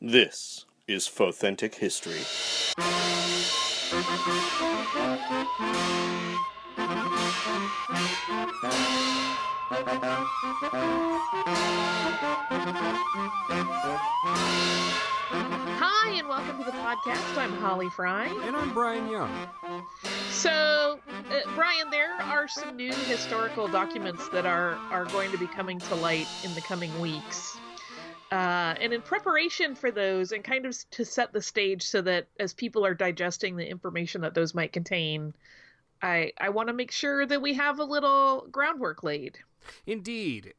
This is Fothentic History. Hi, and welcome to the podcast. I'm Holly Fry. And I'm Brian Young. So, Brian, there are some new historical documents that are going to be coming to light in the coming weeks. And in preparation for those, and kind of to set the stage so that as people are digesting the information that those might contain, I want to make sure that we have a little groundwork laid. Indeed.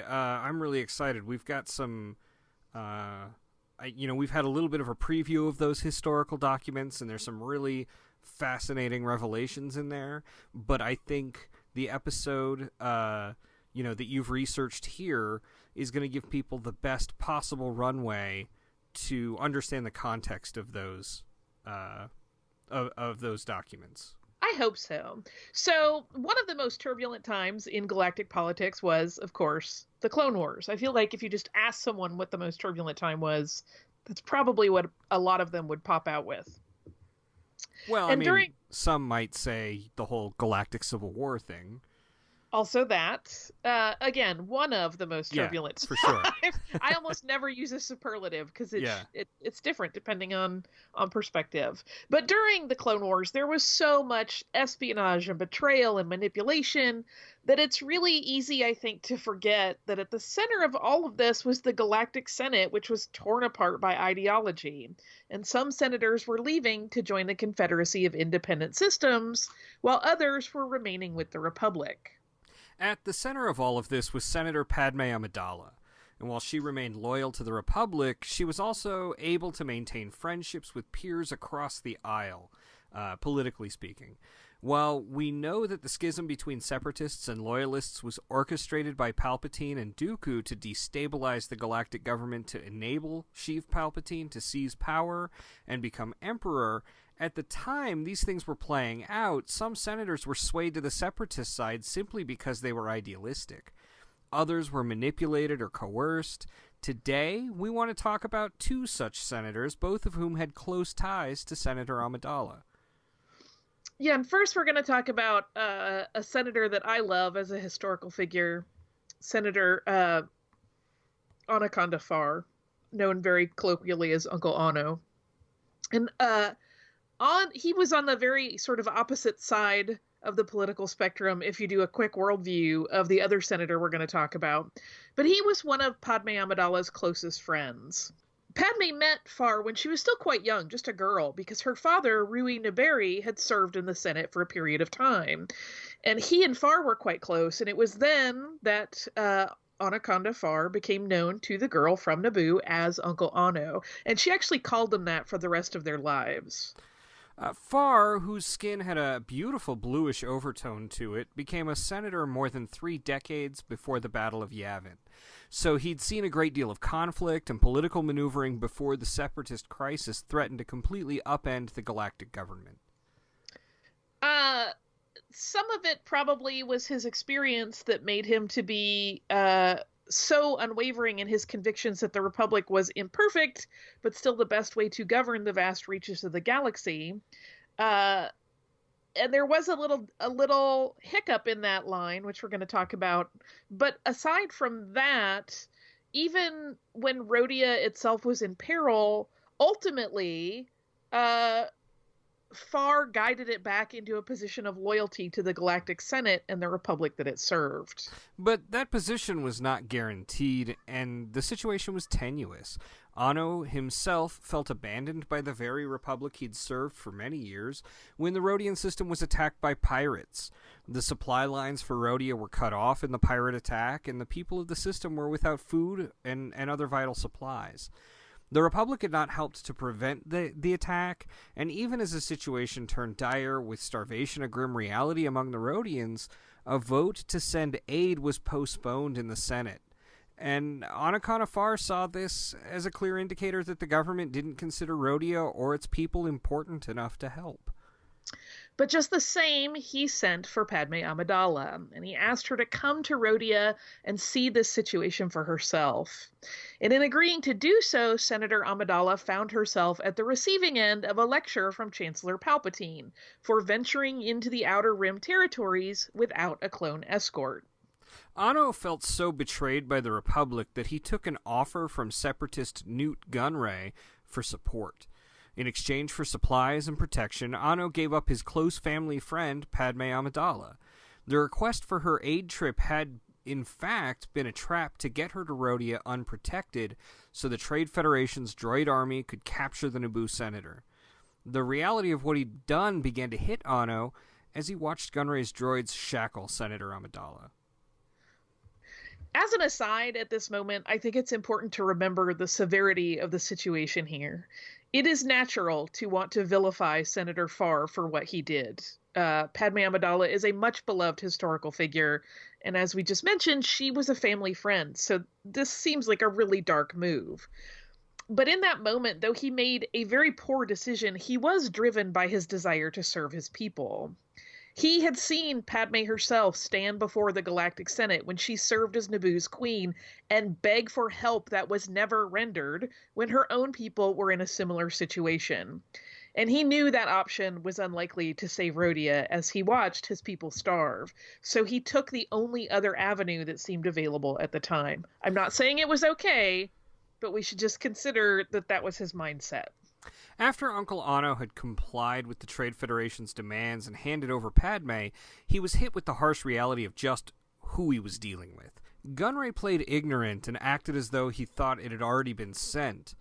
I'm really excited. We've got some, we've had a little bit of a preview of those historical documents, and there's some really fascinating revelations in there. But I think the episode, that you've researched here is going to give people the best possible runway to understand the context of those of those documents. I hope so. So one of the most turbulent times in galactic politics was, of course, the Clone Wars. I feel like if you just ask someone what the most turbulent time was, that's probably what a lot of them would pop out with. Well, and some might say the whole Galactic Civil War thing. Also that, again, one of the most turbulent. Yeah, for sure. I almost never use a superlative because it's different depending on perspective. But during the Clone Wars, there was so much espionage and betrayal and manipulation that it's really easy, I think, to forget that at the center of all of this was the Galactic Senate, which was torn apart by ideology. And some senators were leaving to join the Confederacy of Independent Systems, while others were remaining with the Republic. At the center of all of this was Senator Padme Amidala, and while she remained loyal to the Republic, she was also able to maintain friendships with peers across the aisle, politically speaking. While we know that the schism between separatists and loyalists was orchestrated by Palpatine and Dooku to destabilize the galactic government to enable Sheev Palpatine to seize power and become emperor, at the time these things were playing out, some senators were swayed to the separatist side simply because they were idealistic. Others were manipulated or coerced. Today, we want to talk about two such senators, both of whom had close ties to Senator Amidala. Yeah, and first we're going to talk about a senator that I love as a historical figure, Senator Onaconda Farr, known very colloquially as Uncle Ono. And he was on the very sort of opposite side of the political spectrum if you do a quick worldview of the other senator we're going to talk about. But he was one of Padme Amidala's closest friends. Padme met Farr when she was still quite young, just a girl, because her father, Rui Naberi, had served in the Senate for a period of time. And he and Farr were quite close, and it was then that Onaconda Farr became known to the girl from Naboo as Uncle Ono, and she actually called them that for the rest of their lives. Farr, whose skin had a beautiful bluish overtone to it, became a senator more than 3 decades before the Battle of Yavin. So he'd seen a great deal of conflict and political maneuvering before the separatist crisis threatened to completely upend the galactic government. Some of it probably was his experience that made him to be so unwavering in his convictions that the Republic was imperfect, but still the best way to govern the vast reaches of the galaxy. And there was a little hiccup in that line, which we're going to talk about. But aside from that, even when Rhodia itself was in peril, ultimately, Farr guided it back into a position of loyalty to the Galactic Senate and the Republic that it served. But that position was not guaranteed, and the situation was tenuous. Ono himself felt abandoned by the very Republic he'd served for many years when the Rhodian system was attacked by pirates. The supply lines for Rhodia were cut off in the pirate attack, and the people of the system were without food and other vital supplies. The Republic had not helped to prevent the attack, and even as the situation turned dire with starvation a grim reality among the Rhodians, a vote to send aid was postponed in the Senate. And Onaconda Farr saw this as a clear indicator that the government didn't consider Rhodia or its people important enough to help. But just the same, he sent for Padme Amidala, and he asked her to come to Rhodia and see this situation for herself. And in agreeing to do so, Senator Amidala found herself at the receiving end of a lecture from Chancellor Palpatine for venturing into the Outer Rim territories without a clone escort. Anno felt so betrayed by the Republic that he took an offer from separatist Newt Gunray for support. In exchange for supplies and protection, Anno gave up his close family friend, Padme Amidala. The request for her aid trip had, in fact, been a trap to get her to Rhodia unprotected so the Trade Federation's droid army could capture the Naboo senator. The reality of what he'd done began to hit Anno as he watched Gunray's droids shackle Senator Amidala. As an aside at this moment, I think it's important to remember the severity of the situation here. It is natural to want to vilify Senator Farr for what he did. Padme Amidala is a much beloved historical figure, and as we just mentioned, she was a family friend, so this seems like a really dark move. But in that moment, though he made a very poor decision, he was driven by his desire to serve his people. He had seen Padme herself stand before the Galactic Senate when she served as Naboo's queen and beg for help that was never rendered when her own people were in a similar situation. And he knew that option was unlikely to save Rhodia as he watched his people starve. So he took the only other avenue that seemed available at the time. I'm not saying it was okay, but we should just consider that that was his mindset. After Uncle Anno had complied with the Trade Federation's demands and handed over Padme, he was hit with the harsh reality of just who he was dealing with. Gunray played ignorant and acted as though he thought it had already been sent.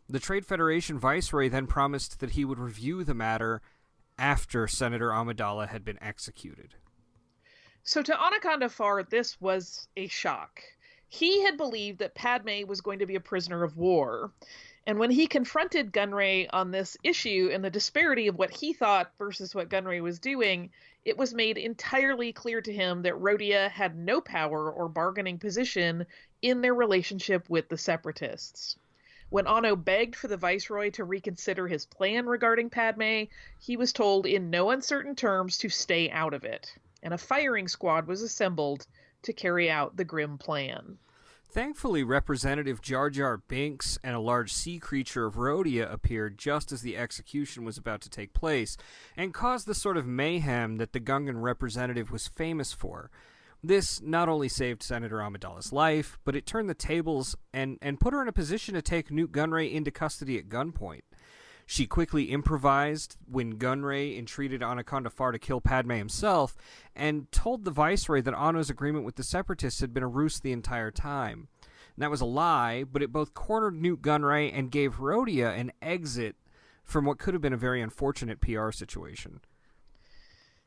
The Trade Federation viceroy then promised that he would review the matter after Senator Amidala had been executed. So to Onaconda Farr, this was a shock. He had believed that Padme was going to be a prisoner of war. And when he confronted Gunray on this issue and the disparity of what he thought versus what Gunray was doing, it was made entirely clear to him that Rhodia had no power or bargaining position in their relationship with the Separatists. When Anno begged for the Viceroy to reconsider his plan regarding Padme, he was told in no uncertain terms to stay out of it, and a firing squad was assembled to carry out the grim plan. Thankfully, Representative Jar Jar Binks and a large sea creature of Rhodia appeared just as the execution was about to take place, and caused the sort of mayhem that the Gungan representative was famous for. This not only saved Senator Amidala's life, but it turned the tables and put her in a position to take Newt Gunray into custody at gunpoint. She quickly improvised when Gunray entreated Onaconda Farr to kill Padme himself, and told the Viceroy that Anno's agreement with the Separatists had been a ruse the entire time. And that was a lie, but it both cornered Newt Gunray and gave Rhodia an exit from what could have been a very unfortunate PR situation.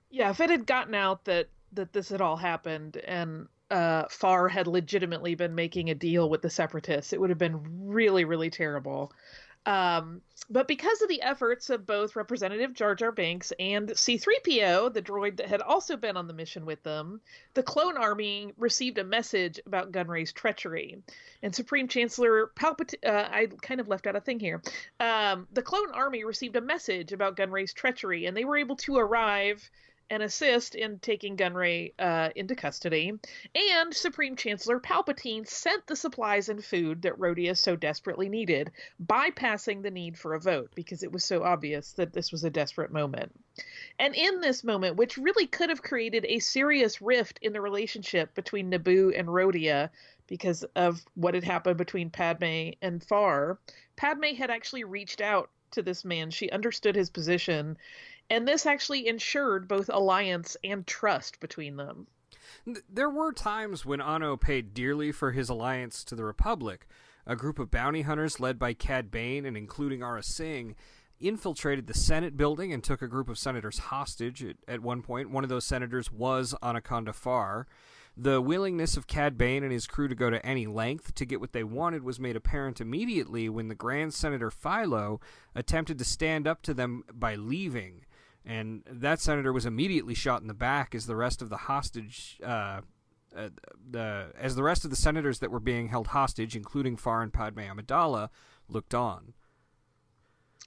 Yeah, if it had gotten out that this had all happened and Farr had legitimately been making a deal with the Separatists, it would have been really, really terrible. But because of the efforts of both Representative Jar Jar Binks and C-3PO, the droid that had also been on the mission with them, the clone army received a message about Gunray's treachery. And Supreme Chancellor Palpatine, I kind of left out a thing here. The clone army received a message about Gunray's treachery, and they were able to arrive and assist in taking Gunray into custody. And Supreme Chancellor Palpatine sent the supplies and food that Rhodia so desperately needed, bypassing the need for a vote, because it was so obvious that this was a desperate moment. And in this moment, which really could have created a serious rift in the relationship between Naboo and Rhodia, because of what had happened between Padme and Farr, Padme had actually reached out to this man. She understood his position, and this actually ensured both alliance and trust between them. There were times when Anno paid dearly for his alliance to the Republic. A group of bounty hunters led by Cad Bane and including Aurra Sing infiltrated the Senate building and took a group of senators hostage. At one point, one of those senators was Onaconda Farr. The willingness of Cad Bane and his crew to go to any length to get what they wanted was made apparent immediately when the Grand Senator Philo attempted to stand up to them by leaving. And that senator was immediately shot in the back as the rest of the hostage, as the rest of the senators that were being held hostage, including Farr and Padme Amidala, looked on.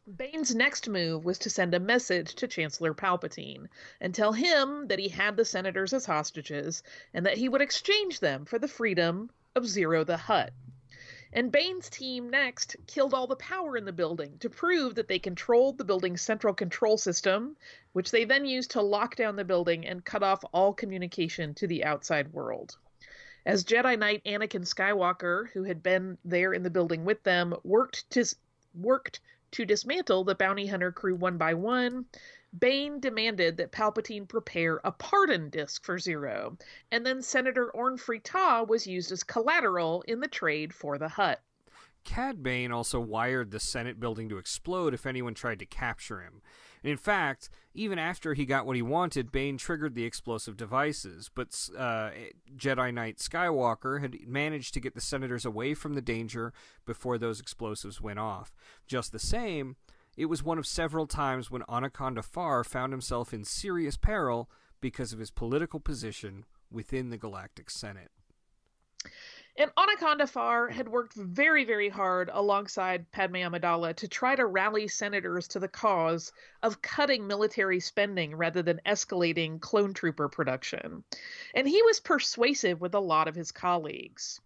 Bane's next move was to send a message to Chancellor Palpatine and tell him that he had the senators as hostages and that he would exchange them for the freedom of Zero the Hutt. And Bane's team next killed all the power in the building to prove that they controlled the building's central control system, which they then used to lock down the building and cut off all communication to the outside world. As Jedi Knight Anakin Skywalker, who had been there in the building with them, worked to dismantle the bounty hunter crew one by one, Bane demanded that Palpatine prepare a pardon disc for Zero, and then Senator Orn Free-Taa was used as collateral in the trade for the Hutt. Cad Bane also wired the Senate building to explode if anyone tried to capture him. And in fact, even after he got what he wanted, Bane triggered the explosive devices, but Jedi Knight Skywalker had managed to get the senators away from the danger before those explosives went off. Just the same, it was one of several times when Onaconda Farr found himself in serious peril because of his political position within the Galactic Senate. And Onaconda Farr had worked very, very hard alongside Padme Amidala to try to rally senators to the cause of cutting military spending rather than escalating clone trooper production. And he was persuasive with a lot of his colleagues.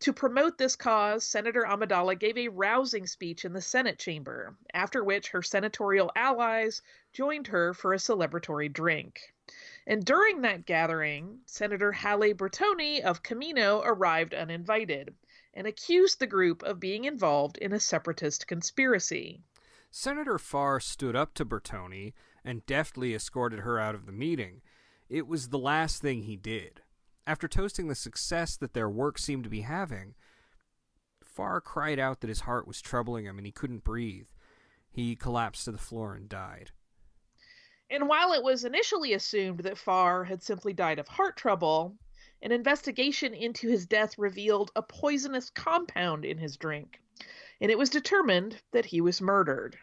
To promote this cause, Senator Amidala gave a rousing speech in the Senate chamber, after which her senatorial allies joined her for a celebratory drink. And during that gathering, Senator Halle Bertoni of Camino arrived uninvited and accused the group of being involved in a separatist conspiracy. Senator Farr stood up to Bertoni and deftly escorted her out of the meeting. It was the last thing he did. After toasting the success that their work seemed to be having, Farr cried out that his heart was troubling him and he couldn't breathe. He collapsed to the floor and died. And while it was initially assumed that Farr had simply died of heart trouble, an investigation into his death revealed a poisonous compound in his drink, and it was determined that he was murdered.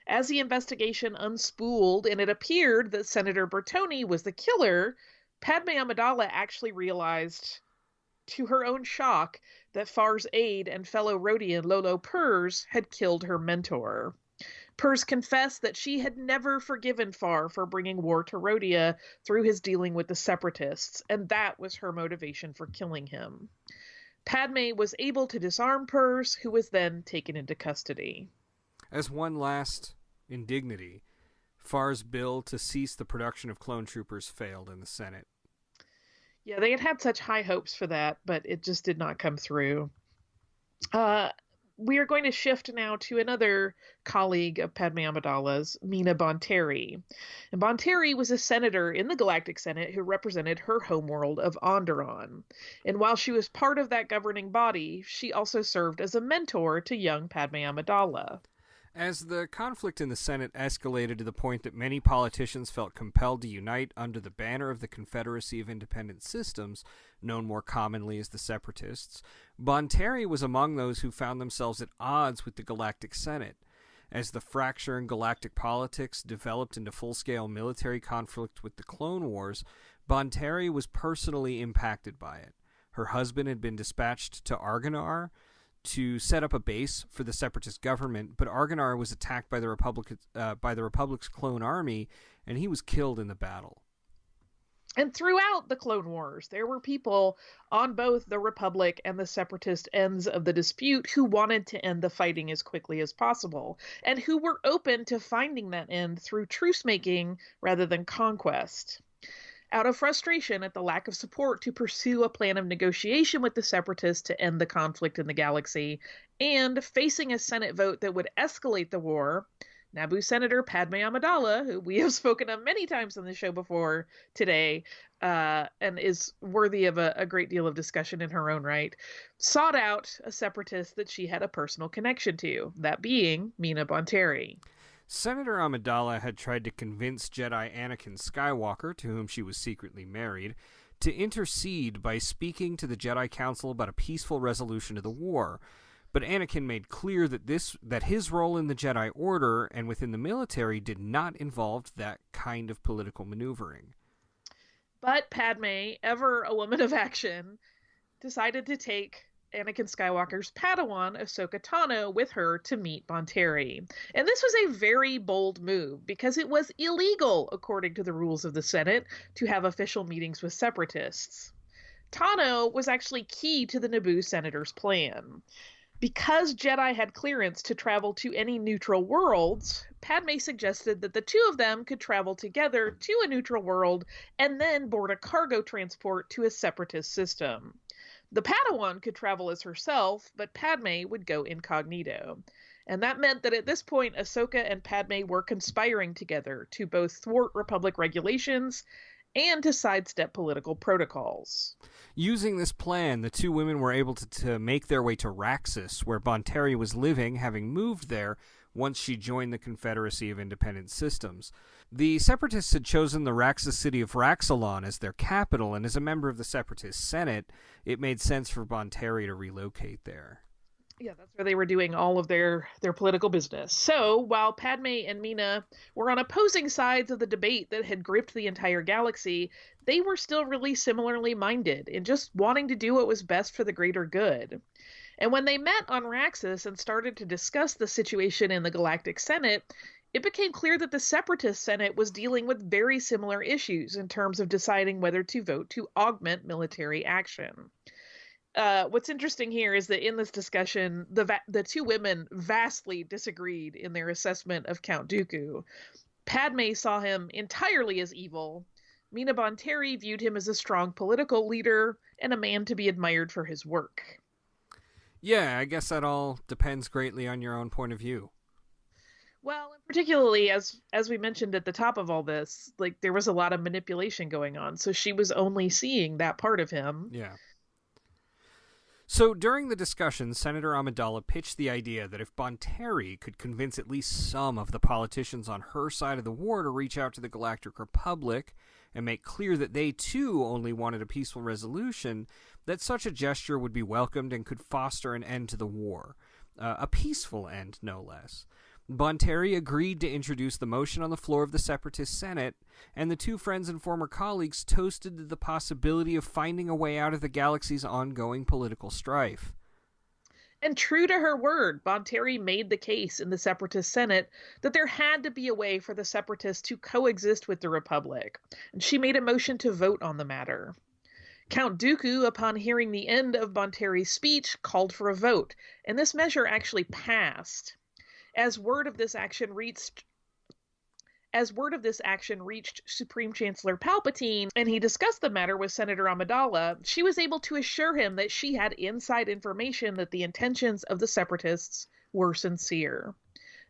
As the investigation unspooled and it appeared that Senator Bertoni was the killer, Padme Amidala actually realized, to her own shock, that Farr's aide and fellow Rhodian Lolo Purs had killed her mentor. Purs confessed that she had never forgiven Farr for bringing war to Rhodia through his dealing with the Separatists, and that was her motivation for killing him. Padme was able to disarm Purs, who was then taken into custody. As one last indignity, Farr's bill to cease the production of clone troopers failed in the Senate. Yeah, they had had such high hopes for that, but it just did not come through. We are going to shift now to another colleague of Padme Amidala's, Mina Bonteri. And Bonteri was a senator in the Galactic Senate who represented her homeworld of Onderon. And while she was part of that governing body, she also served as a mentor to young Padme Amidala. As the conflict in the Senate escalated to the point that many politicians felt compelled to unite under the banner of the Confederacy of Independent Systems, known more commonly as the Separatists, Bonteri was among those who found themselves at odds with the Galactic Senate. As the fracture in galactic politics developed into full-scale military conflict with the Clone Wars, Bonteri was personally impacted by it. Her husband had been dispatched to Argonar to set up a base for the Separatist government, but Argonar was attacked by the Republic's clone army, and he was killed in the battle. And throughout the Clone Wars, there were people on both the Republic and the Separatist ends of the dispute who wanted to end the fighting as quickly as possible, and who were open to finding that end through truce-making rather than conquest. Out of frustration at the lack of support to pursue a plan of negotiation with the Separatists to end the conflict in the galaxy, and facing a Senate vote that would escalate the war, Naboo Senator Padme Amidala, who we have spoken of many times on the show before today, and is worthy of a great deal of discussion in her own right, sought out a Separatist that she had a personal connection to, that being Mina Bonteri. Senator Amidala had tried to convince Jedi Anakin Skywalker, to whom she was secretly married, to intercede by speaking to the Jedi Council about a peaceful resolution of the war. But Anakin made clear that his role in the Jedi Order and within the military did not involve that kind of political maneuvering. But Padme, ever a woman of action, decided to take Anakin Skywalker's Padawan, Ahsoka Tano, with her to meet Bonteri. And this was a very bold move because it was illegal, according to the rules of the Senate, to have official meetings with separatists. Tano was actually key to the Naboo senator's plan. Because Jedi had clearance to travel to any neutral worlds, Padme suggested that the two of them could travel together to a neutral world and then board a cargo transport to a separatist system. The Padawan could travel as herself, but Padme would go incognito. And that meant that at this point, Ahsoka and Padme were conspiring together to both thwart Republic regulations and to sidestep political protocols. Using this plan, the two women were able to make their way to Raxus, where Bonteri was living, having moved there once she joined the Confederacy of Independent Systems. The Separatists had chosen the Raxus city of Raxalon as their capital, and as a member of the Separatist Senate, it made sense for Bonteri to relocate there. Yeah, that's where they were doing all of their political business. So, while Padme and Mina were on opposing sides of the debate that had gripped the entire galaxy, they were still really similarly minded in just wanting to do what was best for the greater good. And when they met on Raxus and started to discuss the situation in the Galactic Senate, it became clear that the Separatist Senate was dealing with very similar issues in terms of deciding whether to vote to augment military action. What's interesting here is that in this discussion, the two women vastly disagreed in their assessment of Count Dooku. Padme saw him entirely as evil. Mina Bonteri viewed him as a strong political leader and a man to be admired for his work. Yeah, I guess that all depends greatly on your own point of view. Well, and particularly as we mentioned at the top of all this, like there was a lot of manipulation going on, so she was only seeing that part of him. Yeah. So during the discussion, Senator Amidala pitched the idea that if Bonteri could convince at least some of the politicians on her side of the war to reach out to the Galactic Republic and make clear that they too only wanted a peaceful resolution, that such a gesture would be welcomed and could foster an end to the war. A peaceful end, no less. Bonteri agreed to introduce the motion on the floor of the Separatist Senate, and the two friends and former colleagues toasted the possibility of finding a way out of the galaxy's ongoing political strife. And true to her word, Bonteri made the case in the Separatist Senate that there had to be a way for the Separatists to coexist with the Republic, and she made a motion to vote on the matter. Count Dooku, upon hearing the end of Bonteri's speech, called for a vote, and this measure actually passed. As word of this action reached Supreme Chancellor Palpatine, and he discussed the matter with Senator Amidala, she was able to assure him that she had inside information that the intentions of the Separatists were sincere.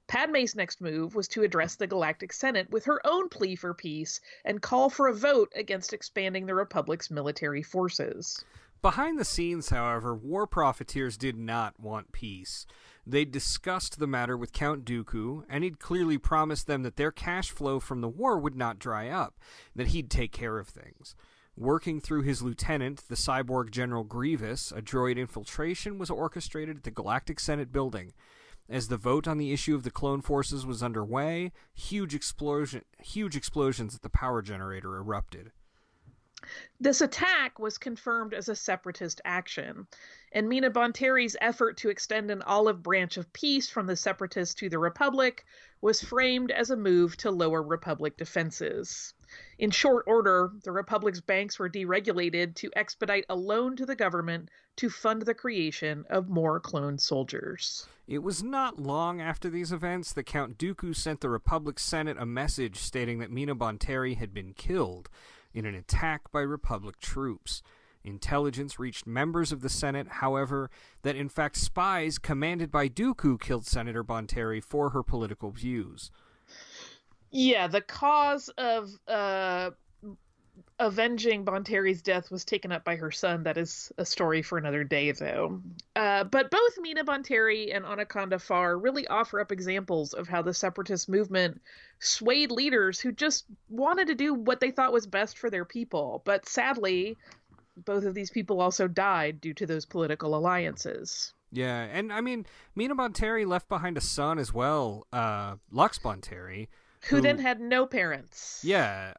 Padme's next move was to address the Galactic Senate with her own plea for peace and call for a vote against expanding the Republic's military forces. Behind the scenes, however, war profiteers did not want peace. They discussed the matter with Count Dooku, and he'd clearly promised them that their cash flow from the war would not dry up, that he'd take care of things. Working through his lieutenant, the cyborg General Grievous, a droid infiltration was orchestrated at the Galactic Senate building. As the vote on the issue of the clone forces was underway, huge explosions at the power generator erupted. This attack was confirmed as a separatist action, and Mina Bonteri's effort to extend an olive branch of peace from the Separatists to the Republic was framed as a move to lower Republic defenses. In short order, the Republic's banks were deregulated to expedite a loan to the government to fund the creation of more clone soldiers. It was not long after these events that Count Dooku sent the Republic Senate a message stating that Mina Bonteri had been killed in an attack by Republic troops. Intelligence reached members of the Senate, however, that in fact spies commanded by Dooku killed Senator Bonteri for her political views. Yeah, the cause of avenging Bonteri's death was taken up by her son. That is a story for another day, though. But both Mina Bonteri and Onaconda Farr really offer up examples of how the separatist movement swayed leaders who just wanted to do what they thought was best for their people. But sadly, both of these people also died due to those political alliances. Yeah, and I mean, Mina Bonteri left behind a son as well, Lux Bonteri, who then had no parents. Yeah,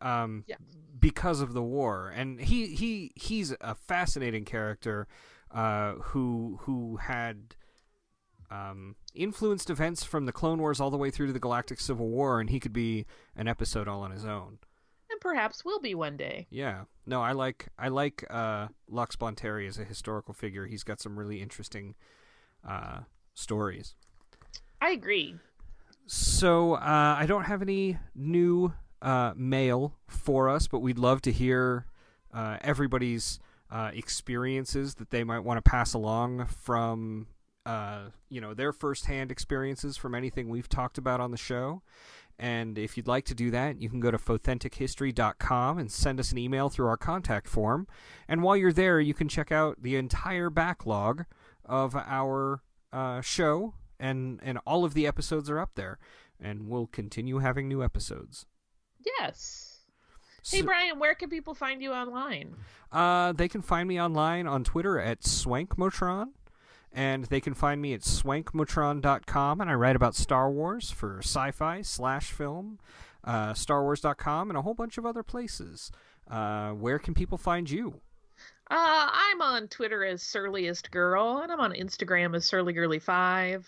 because of the war. And he's a fascinating character. who had influenced events from the Clone Wars all the way through to the Galactic Civil War, and he could be an episode all on his own. And perhaps will be one day. Yeah. No, I like Lux Bonteri as a historical figure. He's got some really interesting stories. I agree. So I don't have any new mail for us, but we'd love to hear everybody's experiences that they might want to pass along from their firsthand experiences from anything we've talked about on the show. And if you'd like to do that, you can go to fauthentichistory.com and send us an email through our contact form. And while you're there, you can check out the entire backlog of our show, and all of the episodes are up there. And we'll continue having new episodes. Yes. Hey, Brian, where can people find you online? They can find me online on Twitter at Swankmotron. And they can find me at swankmotron.com, and I write about Star Wars for sci-fi/film, StarWars.com, and a whole bunch of other places. Where can people find you? I'm on Twitter as Surliest Girl, and I'm on Instagram as SurlyGirly5.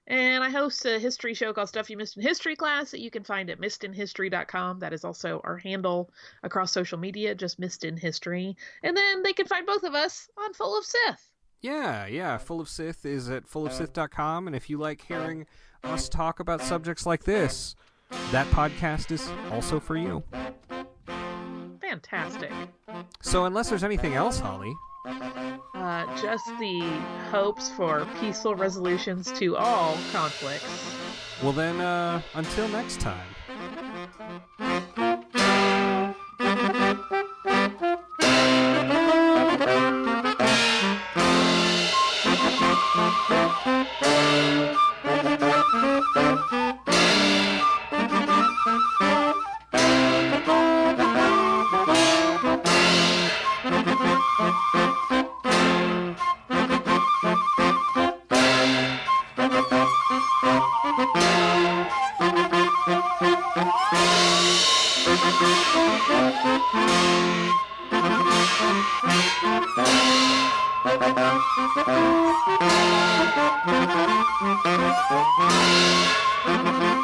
And I host a history show called Stuff You Missed in History Class that you can find at missedinhistory.com. That is also our handle across social media, just Missed in History. And then they can find both of us on Full of Sith. Yeah. Full of Sith is at fullofsith.com, and if you like hearing us talk about subjects like this, that podcast is also for you. Fantastic. So unless there's anything else, Holly... just the hopes for peaceful resolutions to all conflicts. Well then, until next time. Thank you.